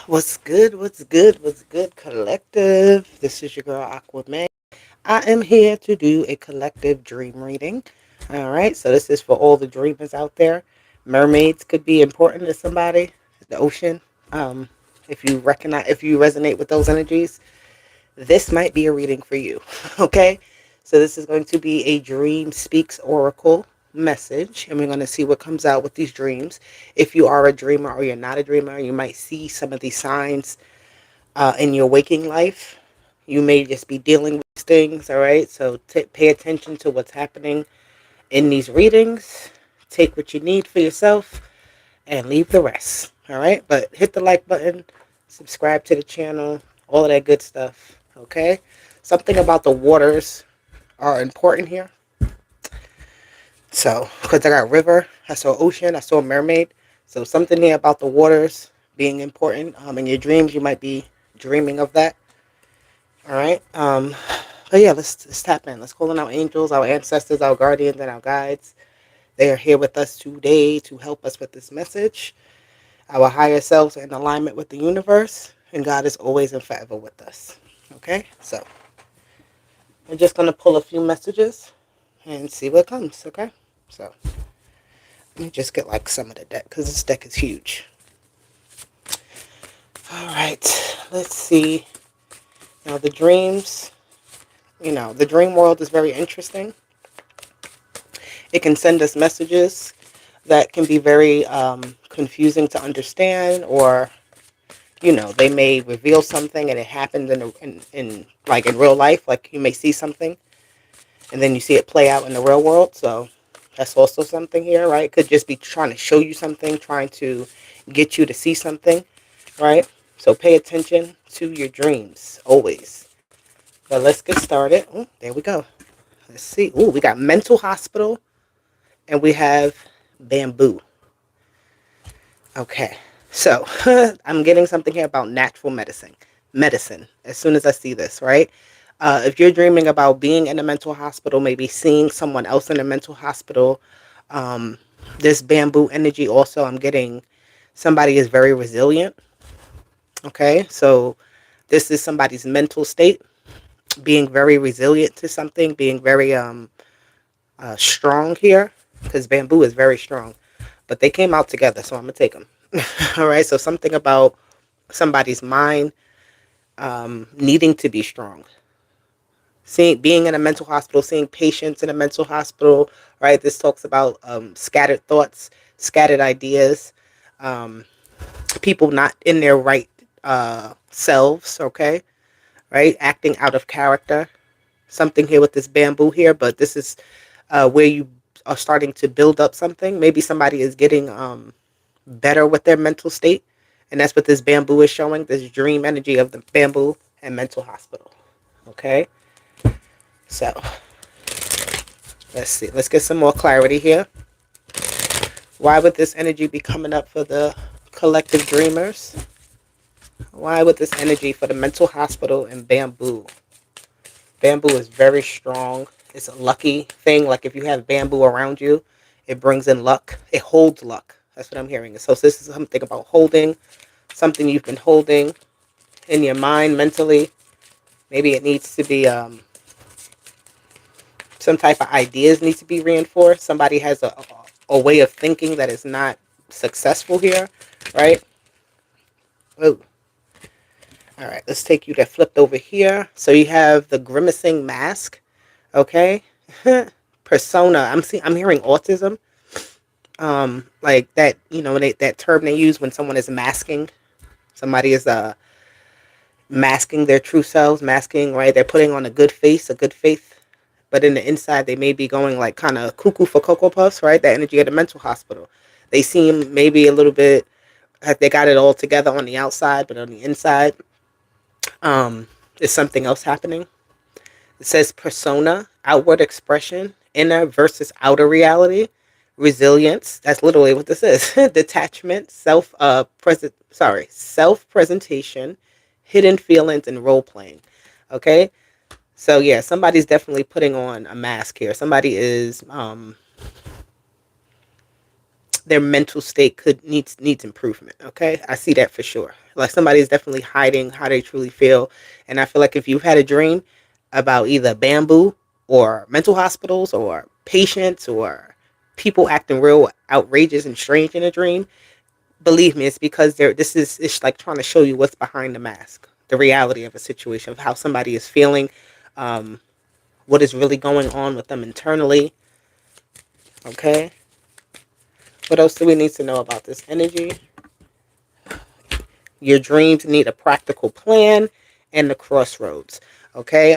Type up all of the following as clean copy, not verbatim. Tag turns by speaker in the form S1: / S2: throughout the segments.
S1: What's good? What's good? What's good, collective? This is your girl Aqua May. I am here to do a collective dream reading. All right, so this is for all the dreamers out there. Mermaids could be important to somebody. The ocean. Um, if you resonate with those energies, this might be a reading for you. Okay, so this is going to be a Dream Speaks Oracle message, and we're going to see what comes out with these dreams. If you are a dreamer or you're not a dreamer, you might see some of these signs in your waking life. You may just be dealing with these things. All right, so pay attention to what's happening in these readings. Take what you need for yourself and leave the rest. All right, but hit the like button, subscribe to the channel, all of that good stuff. Okay, something about the waters are important here. So, because I got river, I saw ocean, I saw mermaid. So something here about the waters being important. In your dreams, you might be dreaming of that. All right. But yeah, let's tap in. Let's call in our angels, our ancestors, our guardians, and our guides. They are here with us today to help us with this message. Our higher selves are in alignment with the universe, and God is always and forever with us. Okay, so I'm just gonna pull a few messages and see what comes. Okay, so let me just get like some of the deck because this deck is huge. All right, let's see. Now the dreams. The dream world is very interesting. It can send us messages that can be very confusing to understand, or they may reveal something and it happens in like in real life. Like you may see something and then you see it play out in the real world. So that's also something here, right? It could just be trying to show you something, trying to get you to see something, right? So pay attention to your dreams always. But let's get started. Ooh, there we go. Let's see. Ooh, we got mental hospital and we have bamboo. Okay. So I'm getting something here about natural medicine. Medicine. As soon as I see this, right? If you're dreaming about being in a mental hospital, maybe seeing someone else in a mental hospital, um, this bamboo energy also, I'm getting somebody is very resilient. Okay. So this is somebody's mental state, being very resilient to something, being very strong here, because bamboo is very strong. But they came out together, so I'm gonna take them. All right. So something about somebody's mind needing to be strong. Seeing being in a mental hospital, seeing patients in a mental hospital. Right. This talks about scattered thoughts, scattered ideas, um, people not in their right selves. Okay. Right. Acting out of character. Something here with this bamboo here, but this is where you are starting to build up something. Maybe somebody is getting better with their mental state, and that's what this bamboo is showing. This dream energy of the bamboo and mental hospital. Okay, so let's see. Let's get some more clarity here. Why would this energy be coming up for the collective dreamers? Why would this energy for the mental hospital and bamboo? Bamboo is very strong. It's a lucky thing. Like if you have bamboo around you, it brings in luck. It holds luck. That's what I'm hearing. So this is something about holding, something you've been holding in your mind mentally. Maybe it needs to be some type of ideas need to be reinforced. Somebody has a way of thinking that is not successful here, right? Oh, all right. Let's take you that flipped over here. So you have the grimacing mask. Okay. Persona. I'm hearing autism. Like that, that term they use when someone is masking. Somebody is masking their true selves, masking, right? They're putting on a good face, a good faith, but in the inside they may be going like kind of cuckoo for cocoa puffs, right? That energy at a mental hospital. They seem maybe a little bit like they got it all together on the outside, but on the inside, there's something else happening. It says persona, outward expression, inner versus outer reality, resilience. That's literally what this is. Detachment, self presentation, hidden feelings, and role playing. Okay, so yeah, somebody's definitely putting on a mask here. Somebody is their mental state could needs improvement. Okay, I see that for sure. Like somebody is definitely hiding how they truly feel, and I feel like if you've had a dream about either bamboo or mental hospitals or patients or people acting real outrageous and strange in a dream, believe me, it's because this is it's like trying to show you what's behind the mask, the reality of a situation, of how somebody is feeling, um, what is really going on with them internally. Okay, what else do we need to know about this energy? Your dreams need a practical plan and the crossroads. Okay.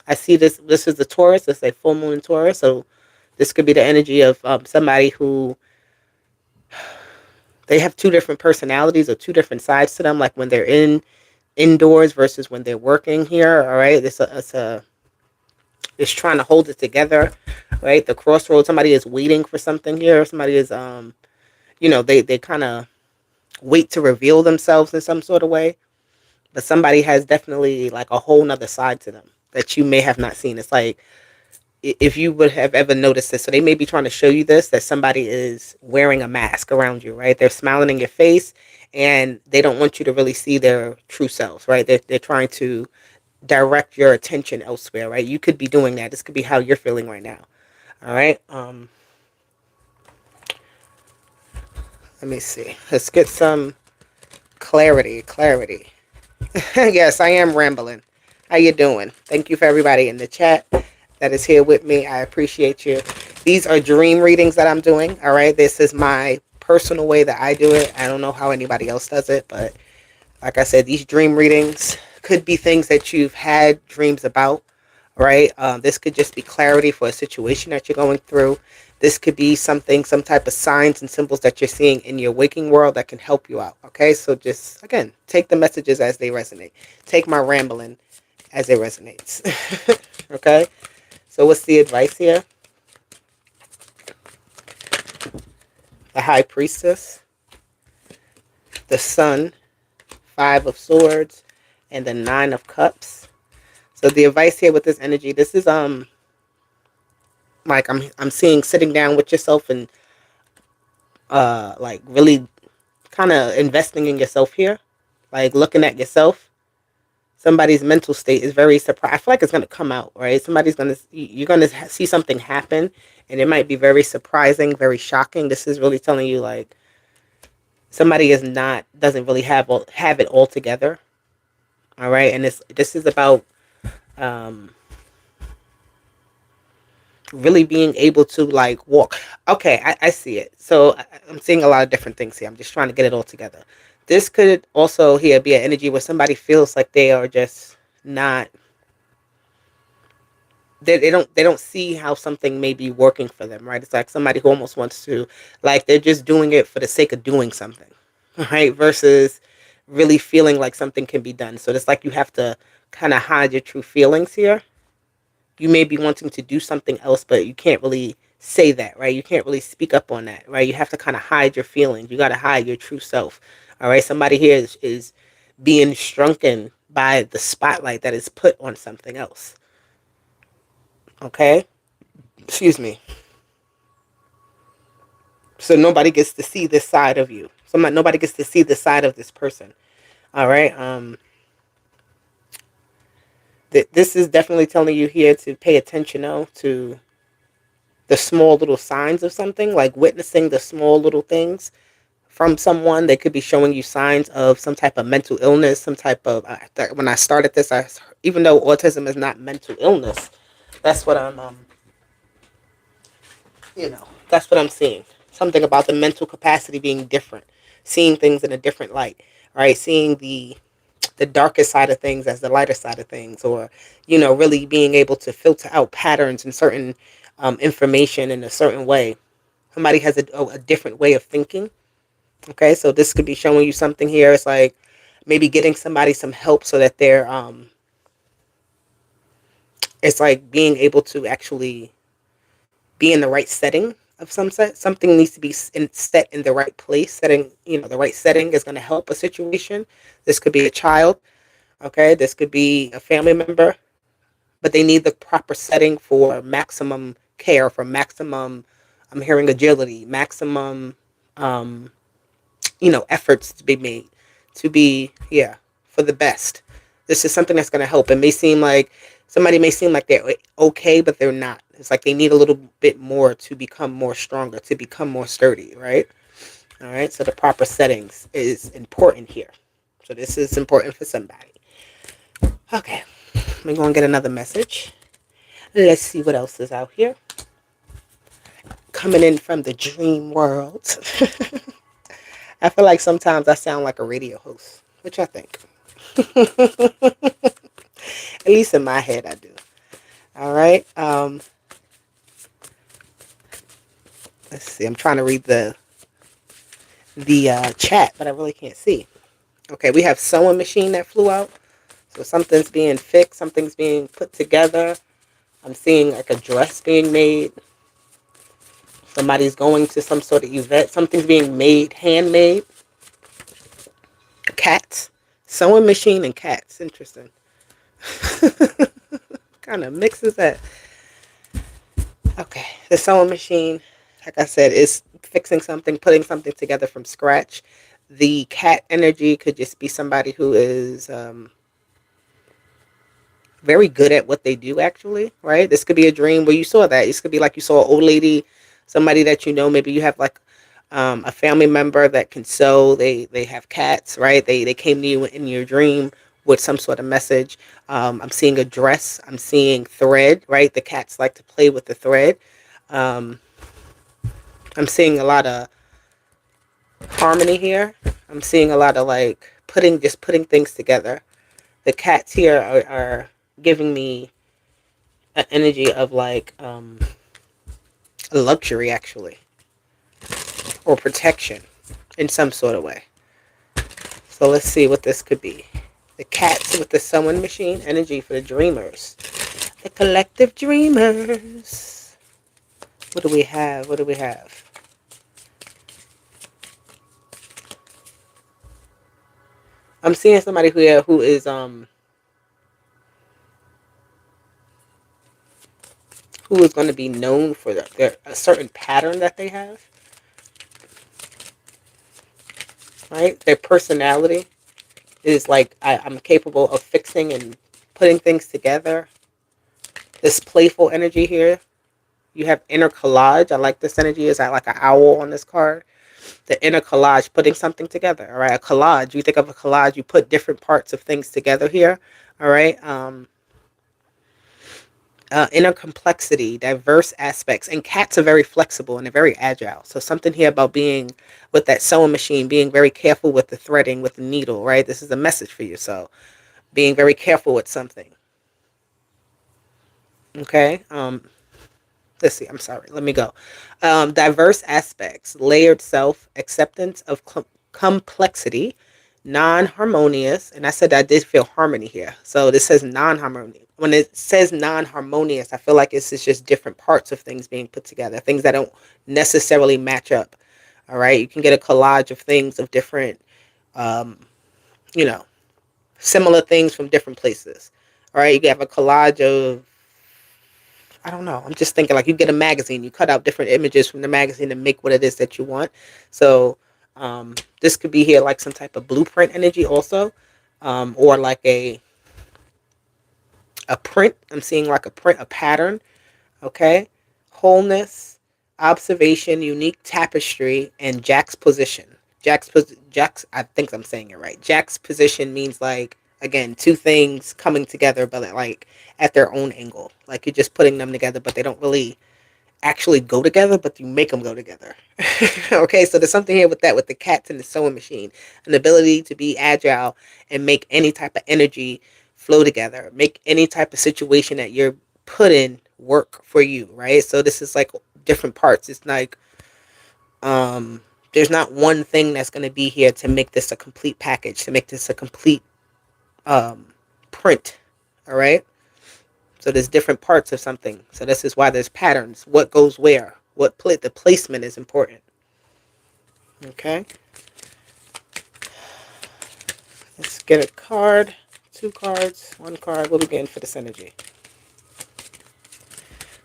S1: I see this. This is the Taurus. It's a full moon in Taurus. So this could be the energy of somebody who they have two different personalities or two different sides to them. Like when they're indoors versus when they're working here. All right. It's trying to hold it together. Right. The crossroads. Somebody is waiting for something here. Somebody is they kind of wait to reveal themselves in some sort of way. But somebody has definitely like a whole nother side to them that you may have not seen. It's like if you would have ever noticed this, so they may be trying to show you this, that somebody is wearing a mask around you, right? They're smiling in your face and they don't want you to really see their true selves, right? They're trying to direct your attention elsewhere, right? You could be doing that. This could be how you're feeling right now. All right. Let me see. Let's get some clarity. Yes, I am rambling. How you doing? Thank you for everybody in the chat that is here with me. I appreciate you. These are dream readings that I'm doing. All right. This is my personal way that I do it. I don't know how anybody else does it, but like I said, these dream readings could be things that you've had dreams about, right? This could just be clarity for a situation that you're going through. This could be something, some type of signs and symbols that you're seeing in your waking world that can help you out. Okay, so just again, take the messages as they resonate. Take my rambling as it resonates. Okay, so what's the advice here? The High Priestess, the Sun, Five of Swords, and the Nine of Cups. So the advice here with this energy, this is like I'm seeing sitting down with yourself and like really kind of investing in yourself here, like looking at yourself. Somebody's mental state is very surprised. I feel like it's gonna come out, right? You're gonna see something happen, and it might be very surprising, very shocking. This is really telling you like somebody doesn't really have it all together. All right, and this is about um really being able to like walk. Okay, I see it. So I'm seeing a lot of different things here. I'm just trying to get it all together. This could also here be an energy where somebody feels like they are just not they don't see how something may be working for them, right? It's like somebody who almost wants to, like, they're just doing it for the sake of doing something, right? Versus really feeling like something can be done. So it's like you have to kind of hide your true feelings here. You may be wanting to do something else, but you can't really say that, right? You can't really speak up on that, right? You have to kind of hide your feelings. You got to hide your true self. All right. Somebody here is being shrunken by the spotlight that is put on something else. Okay. Excuse me. So nobody gets to see this side of you. Nobody gets to see the side of this person. All right. This is definitely telling you here to pay attention now to the small little signs of something, like witnessing the small little things from someone. They could be showing you signs of some type of mental illness, some type of, when I started this, even though autism is not mental illness, that's what that's what I'm seeing. Something about the mental capacity being different, seeing things in a different light, right? Seeing the darker side of things as the lighter side of things, or really being able to filter out patterns and certain information in a certain way. Somebody has a different way of thinking. Okay, so this could be showing you something here. It's like maybe getting somebody some help so that they're it's like being able to actually be in the right setting of some set. Something needs to be set in the right place. The right setting is going to help a situation. This could be a child. Okay, this could be a family member, but they need the proper setting for maximum care, for maximum I'm hearing agility, maximum, um, efforts to be made to be, yeah, for the best. This is something that's going to help. It may seem like somebody may seem like they're okay, but they're not. It's like they need a little bit more to become more stronger, to become more sturdy, right? All right. So the proper settings is important here. So this is important for somebody. Okay. We're going to get another message. Let's see what else is out here. Coming in from the dream world. I feel like sometimes I sound like a radio host, which I think. At least in my head, I do. All right. Let's see. I'm trying to read the chat, but I really can't see. Okay, we have sewing machine that flew out. So something's being fixed. Something's being put together. I'm seeing like a dress being made. Somebody's going to some sort of event. Something's being made, handmade. Cats. Sewing machine and cats. Interesting. Kind of mixes that. Okay, the sewing machine, like I said, is fixing something, putting something together from scratch. The cat energy could just be somebody who is very good at what they do, actually, right? This could be a dream where you saw that. This could be like you saw an old lady, somebody that you know. Maybe you have like a family member that can sew. They have cats, right? They came to you in your dream with some sort of message. I'm seeing a dress. I'm seeing thread, right? The cats like to play with the thread. Um, I'm seeing a lot of harmony here. I'm seeing a lot of like putting things together. The cats here are giving me an energy of like a luxury, actually, or protection in some sort of way. So let's see what this could be. The cats with the sewing machine energy for the dreamers. The collective dreamers. What do we have? What do we have? I'm seeing somebody who is who is going to be known for their a certain pattern that they have, right? Their personality is like I'm capable of fixing and putting things together. This playful energy here. You have inner collage. I like this energy. Is like an owl on this card. The inner collage, putting something together. All right, a collage. You think of a collage. You put different parts of things together here. All right. Inner complexity, diverse aspects, and cats are very flexible and they're very agile. So something here about being with that sewing machine, being very careful with the threading, with the needle. Right. This is a message for you. So being very careful with something. Okay. Let's see. I'm sorry. Let me go. Diverse aspects, layered self, acceptance of complexity, non-harmonious. And I said I did feel harmony here. So this says non-harmony. When it says non-harmonious, I feel like it's just different parts of things being put together, things that don't necessarily match up. All right. You can get a collage of things of different, um, you know, similar things from different places. All right. You can have a collage of, I don't know. I'm just thinking like you get a magazine, you cut out different images from the magazine and make what it is that you want. So this could be here like some type of blueprint energy also, or like a print. I'm seeing like a print, a pattern. Okay, wholeness, observation, unique tapestry, and Jack's position. Jack's. I think I'm saying it right. Jack's position means like again two things coming together, but like at their own angle. Like you're just putting them together, but they don't really actually go together, but you make them go together. Okay, so there's something here with that, with the cats and the sewing machine, an ability to be agile and make any type of energy flow together, make any type of situation that you're put in work for you, right? So this is like different parts. It's like there's not one thing that's going to be here to make this a complete package, to make this a complete um print. All right, so there's different parts of something. So this is why there's patterns. What goes where? The placement is important. Okay. Let's get a card. Two cards. One card. What are we getting for this energy?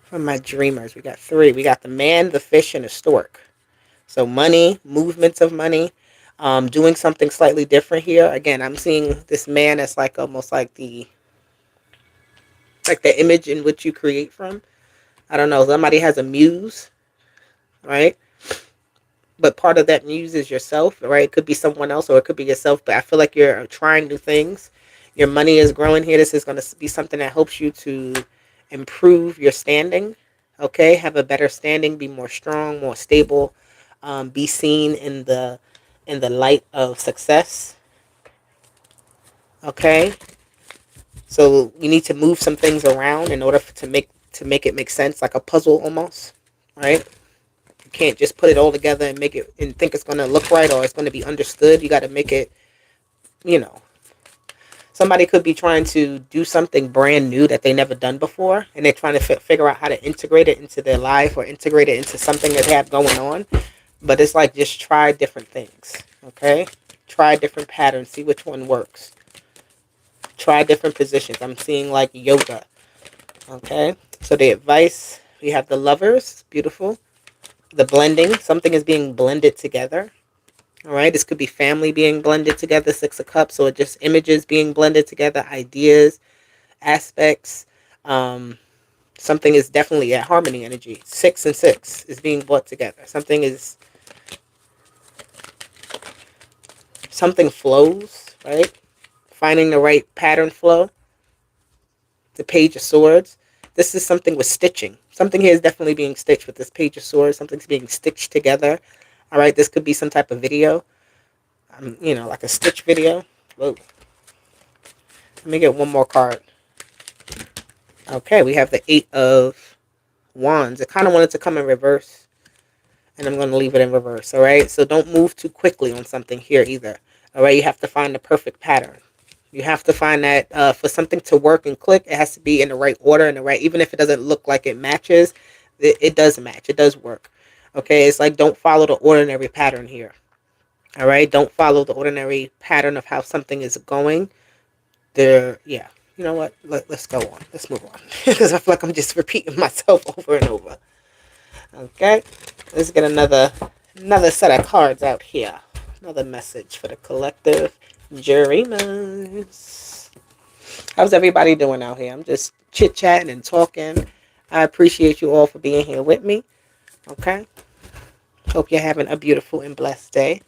S1: For my dreamers, we got three. We got the man, the fish, and the stork. So money, movements of money, doing something slightly different here. Again, I'm seeing this man as like almost like the image in which you create from. I don't know. Somebody has a muse, right? But part of that muse is yourself, right? It could be someone else or it could be yourself. But I feel like you're trying new things. Your money is growing here. This is going to be something that helps you to improve your standing. Okay, have a better standing, be more strong, more stable, be seen in the light of success. Okay, so you need to move some things around in order to make it make sense, like a puzzle almost, right? You can't just put it all together and make it and think it's going to look right or it's going to be understood. You got to make it, you know. Somebody could be trying to do something brand new that they never done before, and they're trying to figure out how to integrate it into their life or integrate it into something that they have going on. But it's like just try different things, okay? Try different patterns, see which one works. Try different positions. I'm seeing like yoga, okay? So the advice, we have the lovers, beautiful. The blending, something is being blended together. All right, this could be family being blended together, Six of Cups, or just images being blended together, ideas, aspects. Um, Something is definitely at harmony energy. 6 and 6 is being brought together. Something flows, right? Finding the right pattern flow. The Page of Swords. This is something with stitching. Something here is definitely being stitched with this Page of Swords. Something's being stitched together. All right, this could be some type of video. Like a stitch video. Whoa. Let me get one more card. Okay, we have the 8 of Wands. I kind of wanted to come in reverse, and I'm going to leave it in reverse, all right? So don't move too quickly on something here either, all right? You have to find the perfect pattern. You have to find that for something to work and click, it has to be in the right order, even if it doesn't look like it matches, it does match. It does work, okay? It's like don't follow the ordinary pattern here, all right? Don't follow the ordinary pattern of how something is going. Yeah. You know what? Let's go on. Let's move on. Because I feel like I'm just repeating myself over and over. Okay. Let's get another set of cards out here. Another message for the collective dreamers. How's everybody doing out here? I'm just chit-chatting and talking. I appreciate you all for being here with me. Okay. Hope you're having a beautiful and blessed day.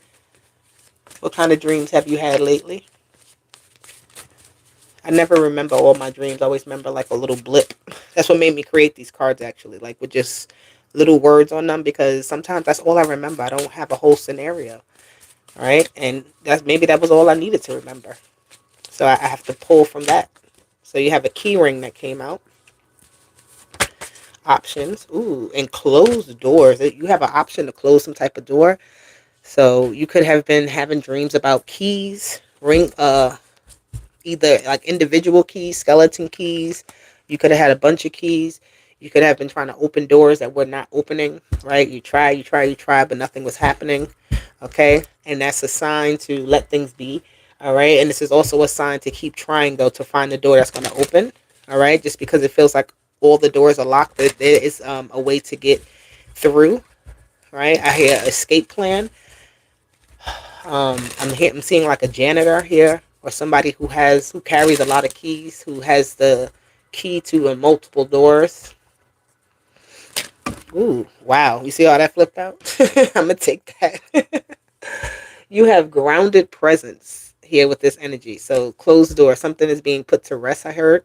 S1: What kind of dreams have you had lately? I never remember all my dreams. I always remember like a little blip. That's what made me create these cards actually, like with just little words on them, because sometimes that's all I remember. I don't have a whole scenario. All right. And that was all I needed to remember. So I have to pull from that. So you have a key ring that came out. Options. Ooh, and closed doors. You have an option to close some type of door. So you could have been having dreams about keys, either like individual keys, skeleton keys. You could have had a bunch of keys. You could have been trying to open doors that were not opening, right? You tried, but nothing was happening, okay? And that's a sign to let things be, all right? And this is also a sign to keep trying, though, to find the door that's going to open, all right? Just because it feels like all the doors are locked, there is a way to get through, right? I hear escape plan. I'm seeing like a janitor here, or somebody who carries a lot of keys, who has the key to multiple doors. Ooh, wow. You see how that flipped out? I'm going to take that. You have grounded presence here with this energy. So closed door, something is being put to rest, I heard.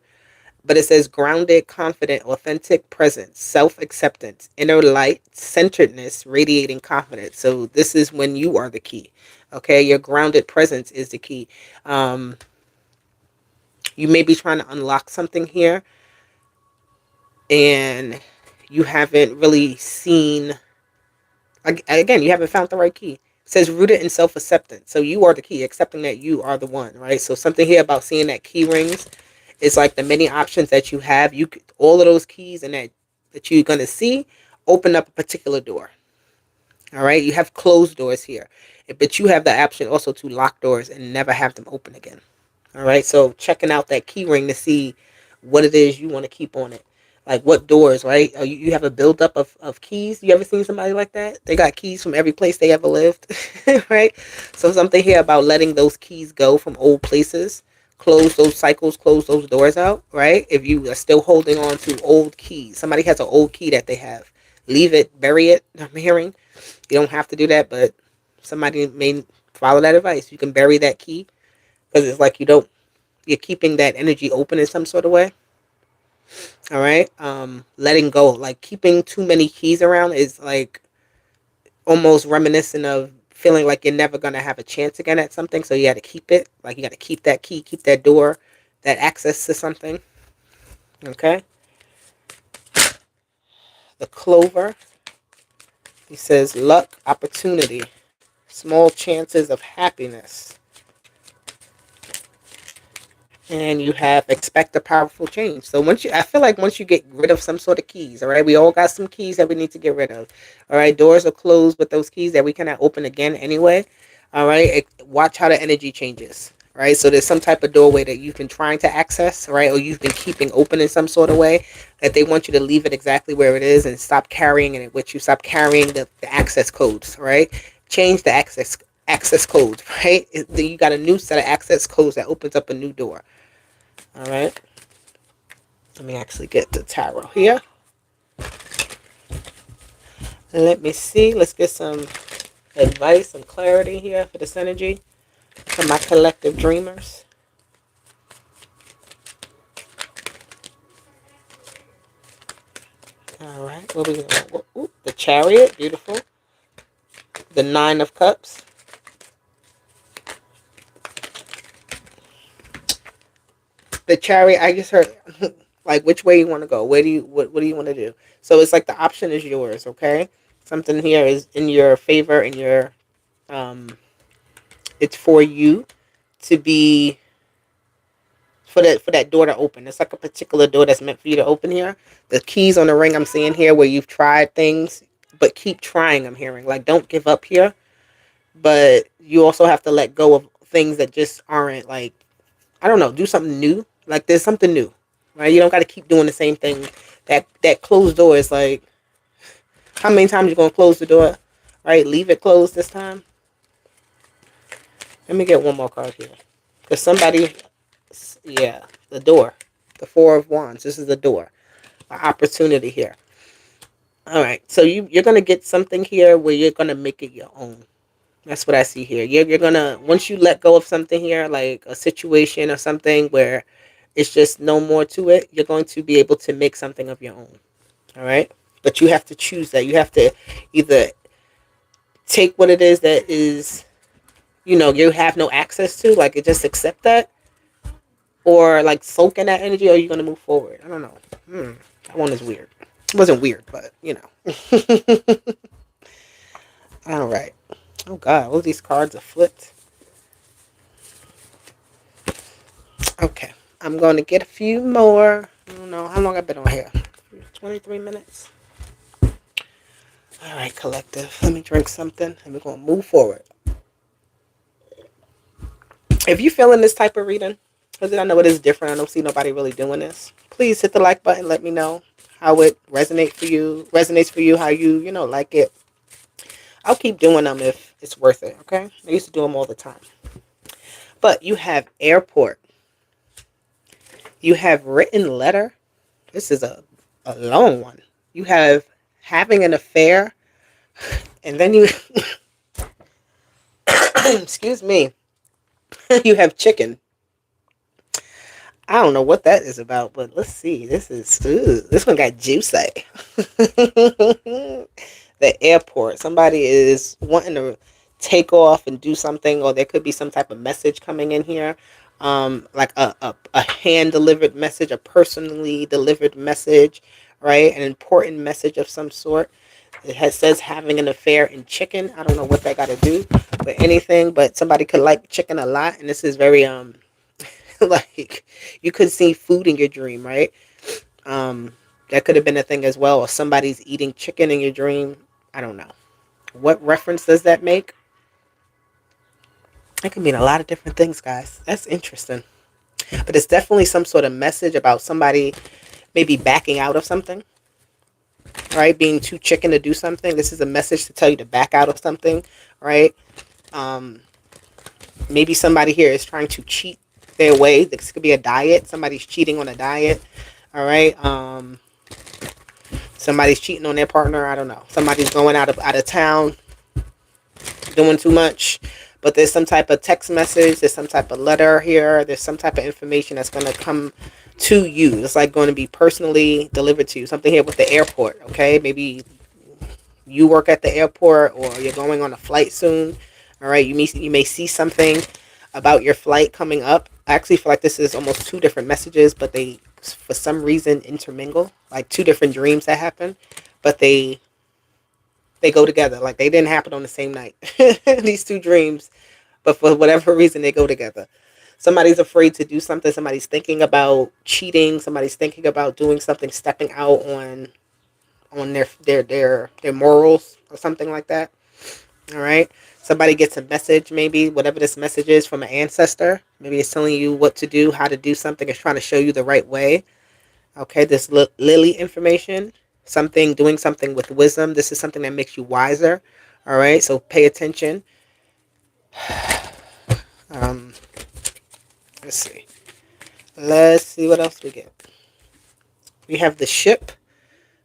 S1: But it says grounded, confident, authentic presence, self-acceptance, inner light, centeredness, radiating confidence. So this is when you are the key. Okay, your grounded presence is the key. You may be trying to unlock something here, and you haven't really seen, again, you haven't found the right key. It says rooted in self-acceptance. So you are the key, accepting that you are the one, right? So something here about seeing that key rings is like the many options that you have. All of those keys and that you're going to see open up a particular door. All right. You have closed doors here, but you have the option also to lock doors and never have them open again. All right. So checking out that key ring to see what it is you want to keep on it. Like what doors, right? You have a buildup of keys. You ever seen somebody like that? They got keys from every place they ever lived, right? So something here about letting those keys go from old places, close those cycles, close those doors out, right? If you are still holding on to old keys, somebody has an old key that they have, leave it, bury it. I'm hearing you don't have to do that, but somebody may follow that advice. You can bury that key because it's like you're keeping that energy open in some sort of way. All right. Letting go, like keeping too many keys around is like almost reminiscent of feeling like you're never gonna have a chance again at something. So you got to keep it. Like you got to keep that key, keep that door, that access to something. Okay. The clover. He says luck, opportunity, small chances of happiness. And you have expect a powerful change. So I feel like once you get rid of some sort of keys, all right, we all got some keys that we need to get rid of. All right, doors are closed with those keys that we cannot open again anyway. All right, watch how the energy changes. Right, so there's some type of doorway that you've been trying to access, right, or you've been keeping open in some sort of way that they want you to leave it exactly where it is and stop carrying it with you. Stop carrying the access codes, right? Change the access codes, right? You got a new set of access codes that opens up a new door. All right. Let me actually get the tarot here. Let me see. Let's get some advice, some clarity here for this energy for my collective dreamers. All right. What we got? Ooh, the Chariot. Beautiful. The Nine of Cups. The Chariot. I just heard like which way you want to go. What do you want to do? So it's like the option is yours. Okay. Something here is in your favor, in your it's for you to be for that door to open. It's like a particular door that's meant for you to open here. The keys on the ring I'm seeing here where you've tried things, but keep trying, I'm hearing. Like don't give up here. But you also have to let go of things that just aren't like, I don't know, do something new. Like there's something new. Right? You don't gotta keep doing the same thing. That closed door is like, how many times you gonna close the door? Right? Leave it closed this time. Let me get one more card here. Because somebody, yeah, the door. The Four of Wands. This is the door. An opportunity here. All right. So you're going to get something here where you're going to make it your own. That's what I see here. You're going to, once you let go of something here, like a situation or something where it's just no more to it, you're going to be able to make something of your own. All right. But you have to choose that. You have to either take what it is that is, you have no access to, like just accept that, or like soak in that energy, or you're going to move forward. I don't know. That one is weird. It wasn't weird, but All right. Oh God, all these cards are flipped. Okay, I'm going to get a few more. I don't know how long I've been on here. 23 minutes. All right, collective. Let me drink something, and we're going to move forward. If you're feeling this type of reading, because I know it is different, I don't see nobody really doing this. Please hit the like button. Let me know how it resonates for you. How you like it. I'll keep doing them if it's worth it. Okay, I used to do them all the time. But you have airport. You have written letter. This is a long one. You have having an affair, and then you excuse me. You have chicken. I don't know what that is about, but let's see. This one got juicy. The airport. Somebody is wanting to take off and do something, or there could be some type of message coming in here. Like a hand delivered message, a personally delivered message, right? An important message of some sort. Says having an affair in chicken. I don't know what that got to do with anything, but somebody could like chicken a lot, and this is very like you could see food in your dream, right? That could have been a thing as well, or somebody's eating chicken in your dream. I don't know. What reference does that make? It can mean a lot of different things, guys. That's interesting. But it's definitely some sort of message about somebody maybe backing out of something, right? Being too chicken to do something. This is a message to tell you to back out of something, right? Um, Maybe somebody here is trying to cheat their way. This could be a diet. Somebody's cheating on a diet, all right? Somebody's cheating on their partner. I don't know. Somebody's going out of town, doing too much. But there's some type of text message. There's some type of letter here. There's some type of information that's going to come to you. It's like going to be personally delivered to you. Something here with the airport, okay? Maybe you work at the airport or you're going on a flight soon. All right, you may see something about your flight coming up. I actually feel like this is almost two different messages, but they for some reason intermingle, like two different dreams that happen, but they go together. Like they didn't happen on the same night. These two dreams, but for whatever reason they go together. Somebody's afraid to do something. Somebody's thinking about cheating. Somebody's thinking about doing something, stepping out on their morals or something like that. All right. Somebody gets a message, maybe whatever this message is from an ancestor. Maybe it's telling you what to do, how to do something. It's trying to show you the right way. Okay. This lily information, doing something with wisdom. This is something that makes you wiser. All right. So pay attention. Um, let's see. Let's see what else we get. We have the ship.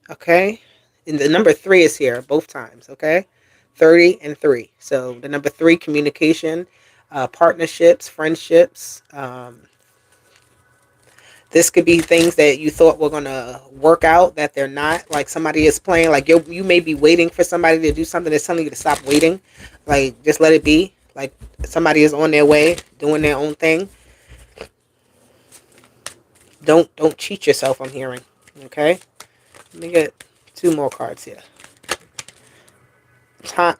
S1: Okay. And the number 3 is here both times. Okay. 30 and 3. So the number 3, communication, partnerships, friendships. This could be things that you thought were going to work out that they're not. Like somebody is playing, like you may be waiting for somebody to do something that's telling you to stop waiting. Like just let it be. Like somebody is on their way, doing their own thing. Don't cheat yourself, I'm hearing. Okay? Let me get 2 more cards here.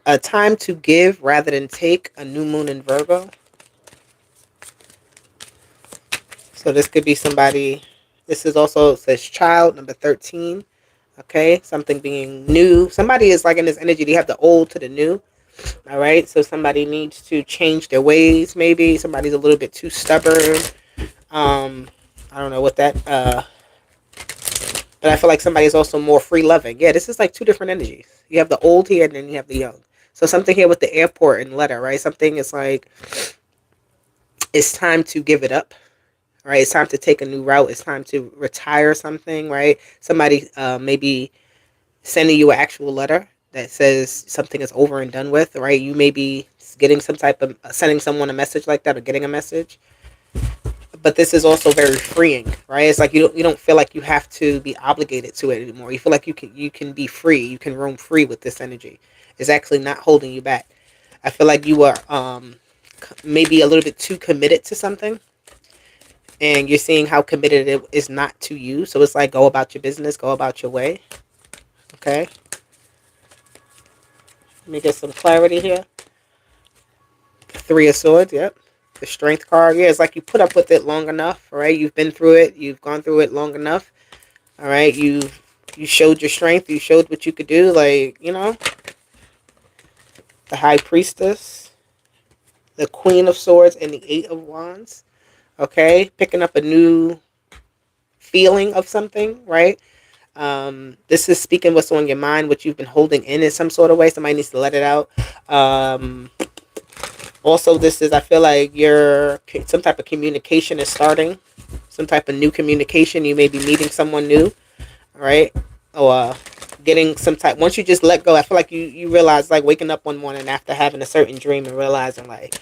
S1: A time to give rather than take, a new moon in Virgo. So this could be somebody, this is also, it says child, number 13. Okay, something being new. Somebody is like in this energy, they have the old to the new. All right, so somebody needs to change their ways, maybe. Somebody's a little bit too stubborn. I don't know what that, but I feel like somebody is also more free loving. Yeah, this is like 2 different energies. You have the old here and then you have the young. So something here with the airport and letter, right? Something is like, it's time to give it up, right? It's time to take a new route. It's time to retire something, right? Somebody maybe sending you an actual letter that says something is over and done with, right? You may be getting some type of, sending someone a message like that or getting a message. But this is also very freeing, right? It's like you don't feel like you have to be obligated to it anymore. You feel like you can be free. You can roam free with this energy. It's actually not holding you back. I feel like you are maybe a little bit too committed to something, and you're seeing how committed it is not to you. So it's like, go about your business, go about your way. Okay. Let me get some clarity here. 3 of Swords. Yep. The Strength card. Yeah, it's like you put up with it long enough, right? You've been through it. You've gone through it long enough. All right. You showed your strength. You showed what you could do. Like, the High Priestess, the Queen of Swords, and the 8 of Wands. Okay. Picking up a new feeling of something, right? This is speaking what's on your mind, what you've been holding in some sort of way. Somebody needs to let it out. Also, this is, I feel like some type of communication is starting. Some type of new communication. You may be meeting someone new, right? Or getting some type, once you just let go, I feel like you realize, like waking up one morning after having a certain dream and realizing like,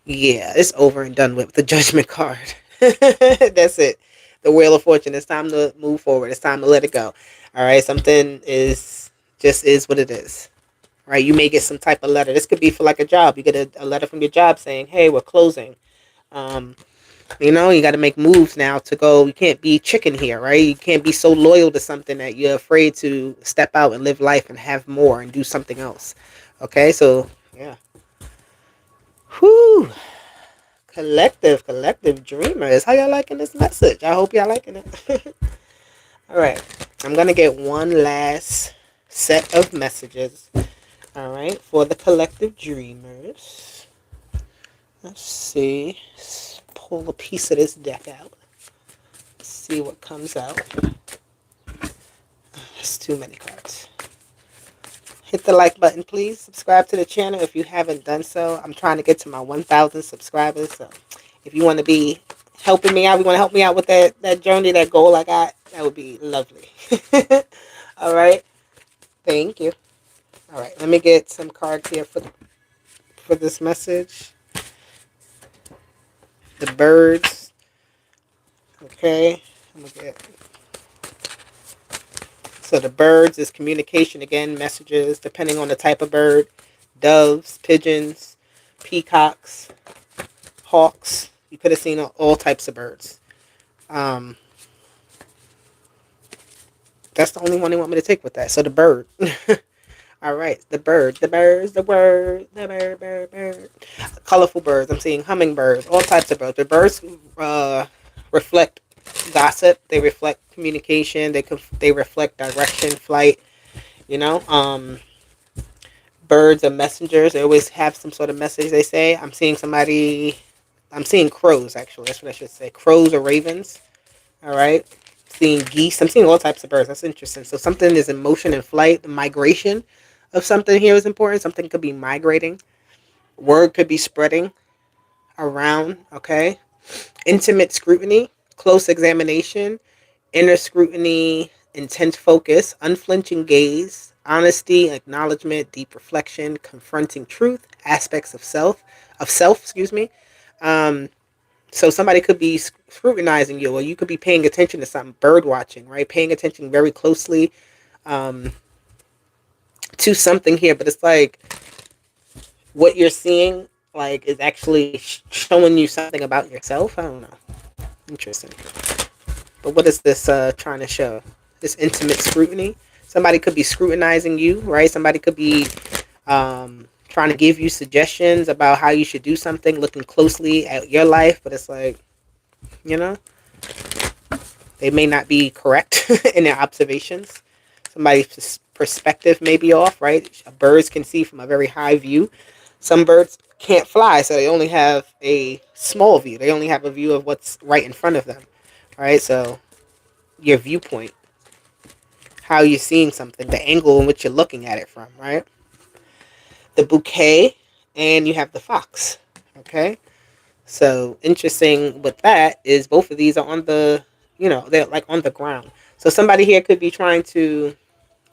S1: yeah, it's over and done with. The Judgment card. That's it. The Wheel of Fortune. It's time to move forward. It's time to let it go. All right. Something is what it is. Right. You may get some type of letter. This could be for like a job. You get a letter from your job saying, hey, we're closing. You got to make moves now to go. You can't be chicken here, right? You can't be so loyal to something that you're afraid to step out and live life and have more and do something else. Okay. So, yeah. Whew. Collective dreamers. How y'all liking this message? I hope y'all liking it. All right. I'm going to get one last set of messages. All right. For the collective dreamers. Let's see. Let's pull a piece of this deck out. Let's see what comes out. too many cards. Hit the like button, please. Subscribe to the channel if you haven't done so. I'm trying to get to my 1,000 subscribers. So if you want to be helping me out, you want to help me out with that journey, that goal I got, that would be lovely. All right. Thank you. All right. Let me get some cards here for this message. The birds. Okay. I'm going to get... So the birds is communication again, messages, depending on the type of bird. Doves, pigeons, peacocks, hawks. You could have seen all types of birds. That's the only one they want me to take with that. So the bird. All right, the bird, the birds, the bird, the bird. Colorful birds. I'm seeing hummingbirds, all types of birds. The birds reflect gossip. They reflect communication. They reflect direction, flight. You know, birds are messengers. They always have some sort of message. They say. I'm seeing crows. Actually, that's what I should say. Crows or ravens. All right. Seeing geese. I'm seeing all types of birds. That's interesting. So something is in motion and flight. The migration of something here is important. Something could be migrating. Word could be spreading around. Okay. Intimate scrutiny. Close examination. Inner scrutiny. Intense focus. Unflinching gaze. Honesty. Acknowledgement. Deep reflection. Confronting truth. Aspects of self. Excuse me. So somebody could be scrutinizing you, or you could be paying attention to something, bird watching, right? Paying attention very closely to something here. But it's like what you're seeing, like, is actually showing you something about yourself. I don't know. Interesting. But what is this trying to show? This intimate scrutiny. Somebody could be scrutinizing you, right? Somebody could be trying to give you suggestions about how you should do something, looking closely at your life, but it's like, you know, they may not be correct in their observations. Somebody's perspective may be off, right? Birds can see from a very high view. Some birds can't fly, so they only have a small view. They only have a view of what's right in front of them, right? So your viewpoint, how you're seeing something, the angle in which you're looking at it from, right? The bouquet, and you have the fox. Okay, so interesting with that is both of these are on the, they're like on the ground. So somebody here could be trying to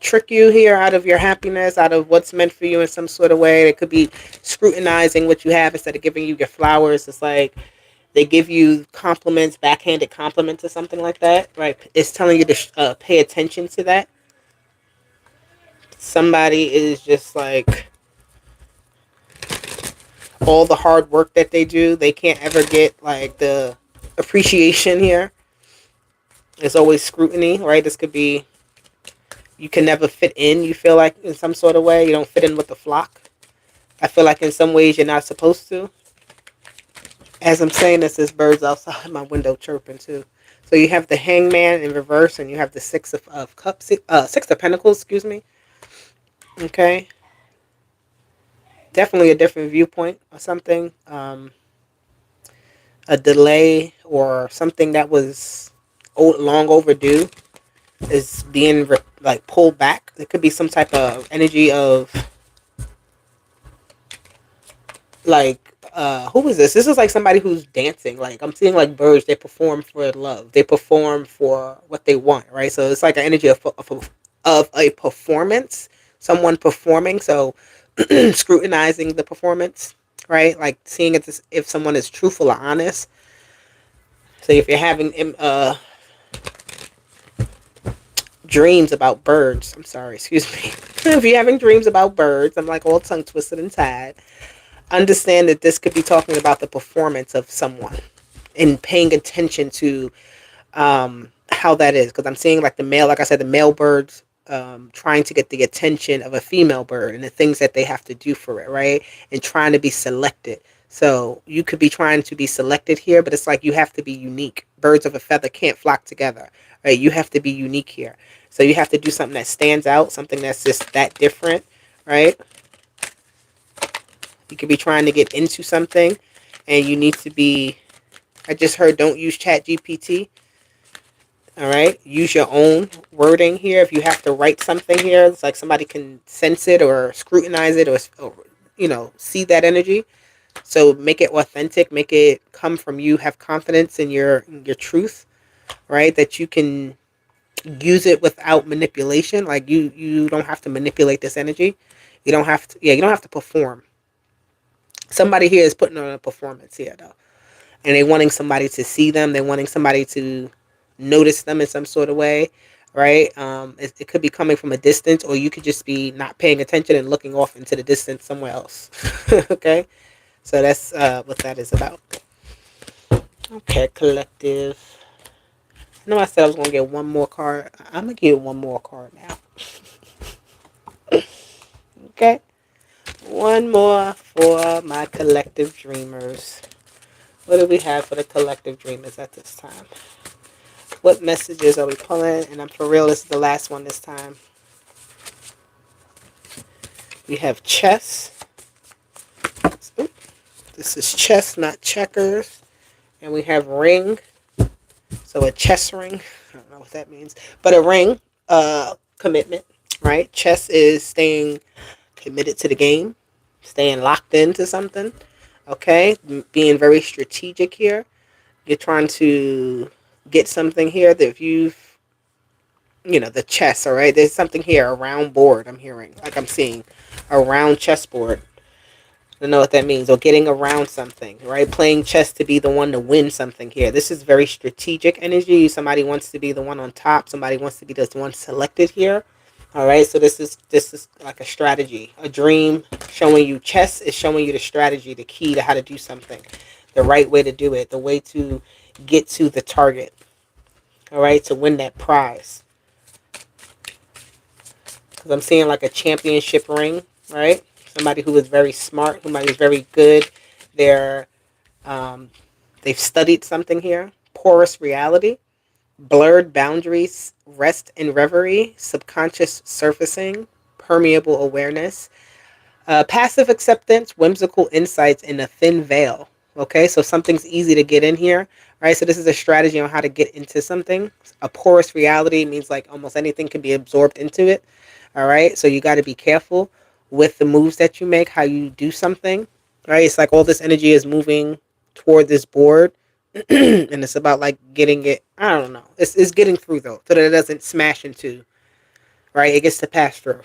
S1: trick you here out of your happiness, out of what's meant for you in some sort of way. They could be scrutinizing what you have instead of giving you your flowers. It's like they give you compliments, backhanded compliments or something like that, right? It's telling you to pay attention to that. Somebody is just like, all the hard work that they do, they can't ever get like the appreciation here. There's always scrutiny, right? This could be, you can never fit in, you feel like, in some sort of way. You don't fit in with the flock. I feel like in some ways you're not supposed to. As I'm saying this, there's birds outside my window chirping too. So you have the hangman in reverse, and you have the six of cups, six of pentacles, excuse me. Okay. Definitely a different viewpoint or something. A delay or something that was long overdue is being like pulled back. There could be some type of energy of like, who is this? This is like somebody who's dancing. Like, I'm seeing like birds. They perform for love. They perform for what they want, right? So it's like an energy of a performance. Someone performing. So scrutinizing the performance, right? Like seeing if someone is truthful or honest. So if you're having dreams about birds, I'm sorry, excuse me. If you're having dreams about birds, I'm like all tongue twisted and tied. Understand that this could be talking about the performance of someone and paying attention to how that is. Because I'm seeing like the male, like I said, the male birds trying to get the attention of a female bird and the things that they have to do for it, right? And trying to be selected. So you could be trying to be selected here, but it's like you have to be unique. Birds of a feather can't flock together, right? You have to be unique here. So you have to do something that stands out, something that's just that different, right? You could be trying to get into something and you need to be, I just heard don't use Chat GPT. All right. Use your own wording here. If you have to write something here, it's like somebody can sense it or scrutinize it or see that energy. So make it authentic. Make it come from you. Have confidence in your truth, right? That you can use it without manipulation. Like you don't have to manipulate this energy. You don't have to. Yeah, you don't have to perform. Somebody here is putting on a performance here though, and they wanting somebody to see them. They're wanting somebody to notice them in some sort of way, right? It could be coming from a distance, or you could just be not paying attention and looking off into the distance somewhere else. Okay, so that's what that is about. Okay, collective. I know I said I was gonna get one more card. I'm gonna get one more card now. Okay, one more for my collective dreamers. What do we have for the collective dreamers at this time? What messages are we pulling? And I'm for real, this is the last one this time. We have chess. Oop, this is chess, not checkers. And we have ring. So a chess ring. I don't know what that means. But a ring, commitment, right? Chess is staying committed to the game, staying locked into something. Okay? Being very strategic here. You're trying to get something here that if the chess, all right? There's something here, a round board I'm hearing. Like I'm seeing a round chessboard. I don't know what that means. Or getting around something, right? Playing chess to be the one to win something here. This is very strategic energy. Somebody wants to be the one on top. Somebody wants to be the one selected here. All right, so this is like a strategy, a dream showing you chess is showing you the strategy, the key to how to do something, the right way to do it, the way to get to the target. All right, to win that prize. Because I'm seeing like a championship ring, right? Somebody who is very smart, somebody who's very good. They're um, they've studied something here. Porous reality, blurred boundaries, rest and reverie, subconscious surfacing, permeable awareness, passive acceptance, whimsical insights in a thin veil. Okay, so something's easy to get in here, right? So this is a strategy on how to get into something. A porous reality means like almost anything can be absorbed into it. All right, so you got to be careful with the moves that you make, how you do something, right? It's like all this energy is moving toward this board, and it's about like getting it. I don't know. It's getting through though, so that it doesn't smash into. Right, it gets to pass through.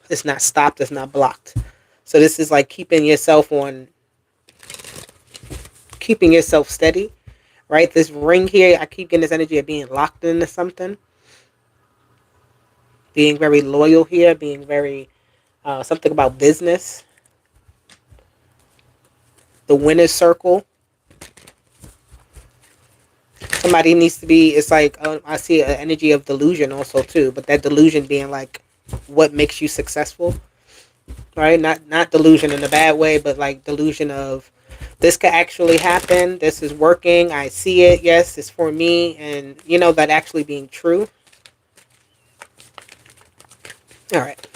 S1: It's not stopped. It's not blocked. So this is like keeping yourself steady, right? This ring here, I keep getting this energy of being locked into something, being very loyal here, being very something about business. The winner's circle. Somebody needs to be. It's like I see an energy of delusion also too, but that delusion being like what makes you successful, right? Not delusion in a bad way, but like delusion of this could actually happen. This is working. I see it. Yes, it's for me, and that actually being true. All right.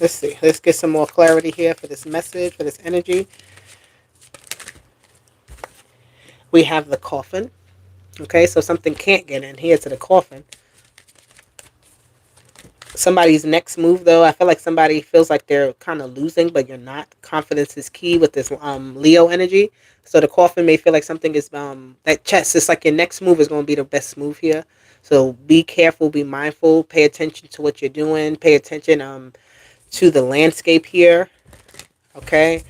S1: Let's see. Let's get some more clarity here for this message, for this energy. We have the coffin. Okay, so something can't get in here to the coffin. Somebody's next move, though, I feel like somebody feels like they're kind of losing, but you're not. Confidence is key with this Leo energy. So the coffin may feel like something is that chess. It's like your next move is going to be the best move here. So be careful, be mindful, pay attention to what you're doing, pay attention to the landscape here. Okay,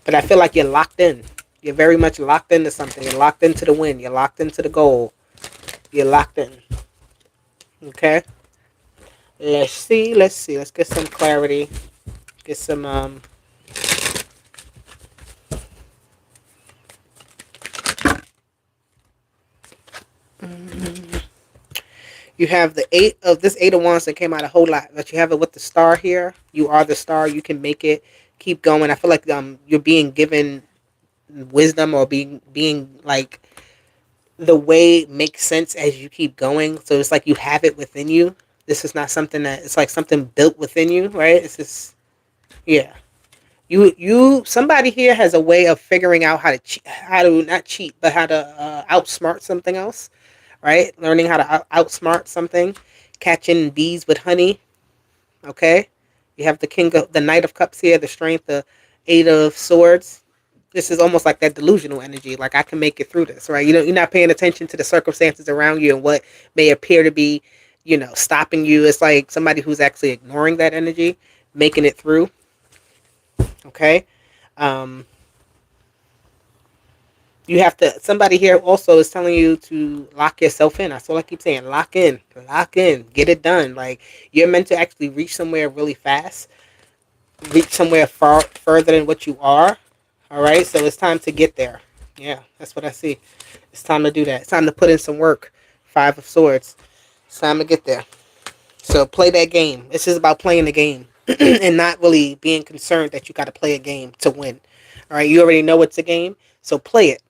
S1: but I feel like you're locked in. You're very much locked into something. You're locked into the win. You're locked into the goal. You're locked in. Okay. Let's see. Let's see. Let's get some clarity. Get some you have the eight of wands that came out a whole lot, but you have it with the star here. You are the star. You can make it. Keep going. I feel like you're being given wisdom, or being like the way makes sense as you keep going. So it's like you have it within you. This is not something that it's like something built within you, right? It's just yeah. Somebody here has a way of figuring out how to how to not cheat, but how to outsmart something else, right? Learning how to outsmart something, catching bees with honey, okay? You have the Knight of Cups here, the Strength, the Eight of Swords. This is almost like that delusional energy. Like, I can make it through this, right? You're not paying attention to the circumstances around you and what may appear to be, stopping you. It's like somebody who's actually ignoring that energy, making it through. Okay. Um, you have to. Somebody here also is telling you to lock yourself in. That's all I keep saying. Lock in, get it done. Like, you're meant to actually reach somewhere really fast, reach somewhere far further than what you are. All right, so it's time to get there. Yeah, that's what I see. It's time to do that. It's time to put in some work. Five of Swords. It's time to get there. So play that game. This is about playing the game and not really being concerned that you got to play a game to win. All right, you already know it's a game, so play it.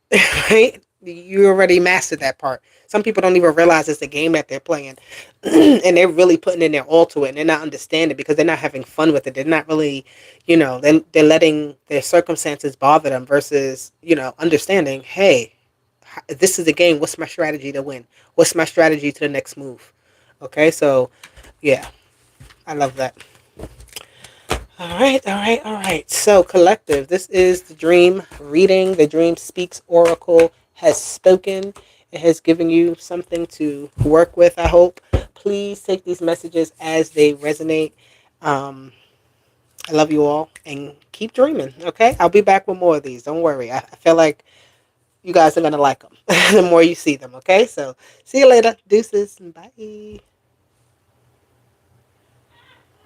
S1: Right? You already mastered that part. Some people don't even realize it's a game that they're playing, and they're really putting in their all to it, and they're not understanding because they're not having fun with it. They're not really, they're letting their circumstances bother them versus, understanding, hey, this is a game. What's my strategy to win? What's my strategy to the next move? Okay, so yeah, I love that. All right. So, collective, this is the dream reading. The Dream Speaks Oracle has spoken. It has given you something to work with, I hope. Please take these messages as they resonate. I love you all and keep dreaming, okay? I'll be back with more of these. Don't worry. I feel like you guys are going to like them the more you see them, okay? So, see you later. Deuces. Bye.